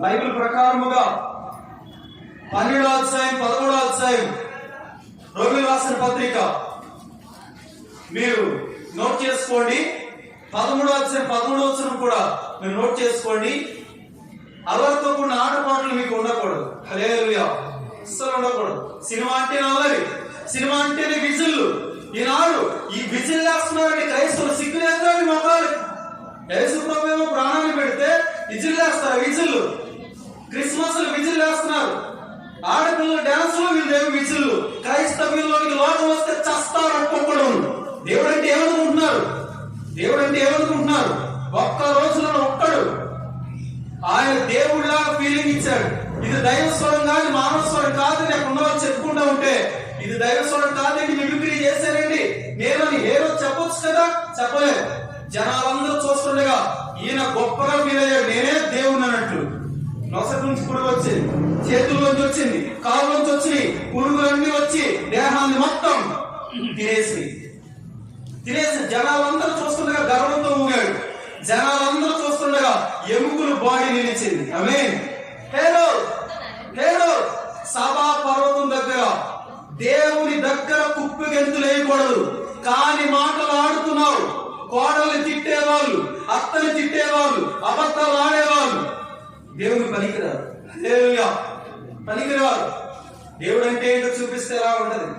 Bible ప్రకారముగా 12వ అధ్యాయం 13వ అధ్యాయం రోమీయులకు రాసిన పత్రిక మీరు నోట్ చేసుకోండి. 13వ అధ్యాయం 13వ వచనం కూడా మీరు నోట్ చేసుకోండి. అల్లరితో కూడిన ఆటపాటలు మీకు ఉండకూడదు. హల్లెలూయా. అస్సలు ఉండకూడదు. సినిమా అంటే అల్లరి, సినిమా అంటేనే విజిల్లు. ఈనాడు ఈ విజిల్ వేస్తున్నారని క్రైస్తవులు సిగ్గులేదని మొక్కలు. యేసు ప్రభువు ప్రాణాన్ని పెడితే విజిల్ వేస్తారు. విజిల్లు క్రిస్మస్ విజిల్ వేస్తున్నారు. ఆడపిల్లల డాన్స్ లో వీళ్ళు విజిల్లు. క్రైస్తవ్యంలోనికి లోకం వస్తే చస్తారు ఒక్కొక్కడు. దేవుడు అంటే ఏమనుకుంటున్నారు? దేవుడు అంటే ఏమనుకుంటున్నారు? ఒక్క రోజులో ఒక్కడు ఆయన దేవుళ్ళ ఫీలింగ్ ఇచ్చాడు. ఇది దైవ స్వరం కాదు, మానవ స్వరం కాదని అక్కడ ఉన్నవాళ్ళు చెప్పుకుంటా ఉంటే ఇది దైవ స్వరం కాదండి, మిమిక్రీ చేశారండి నేనని ఏ రోజు చెప్పొచ్చు కదా? చెప్పలేదు. జనాలందరూ చూస్తుండగా ఈయన గొప్పగా ఫీల్ అయ్యాడు, నేనే దేవుడు అన్నట్లు. నొసటి నుంచి పురుగు వచ్చింది, చేతుల్లోంచి వచ్చింది, కాళ్ళలోంచి వచ్చి పురుగులన్నీ వచ్చి దేహాన్ని మొత్తం తినేసి జనాలందరూ చూస్తుండగా గర్వంతో ఊగాడు. జనాలందరూ చూస్తుండగా ఎముకలు బాడీ నిలిచింది. ఆమేన్. హేరో సభా పర్వతం దగ్గర దేవుని దగ్గర కుప్పి గెంతులు వేయకూడదు కాని మాటలు ఆడుతున్నావు. కోడల్ని తిట్టేవాళ్ళు, అత్తని తిట్టేవాళ్ళు, అబద్ధాలు ఆడేవాళ్ళు దేవుని పనికిరారు. హల్లెలూయా. పనికిరారు. దేవుడు అంటే ఏంటో చూపిస్తే ఎలా ఉంటది?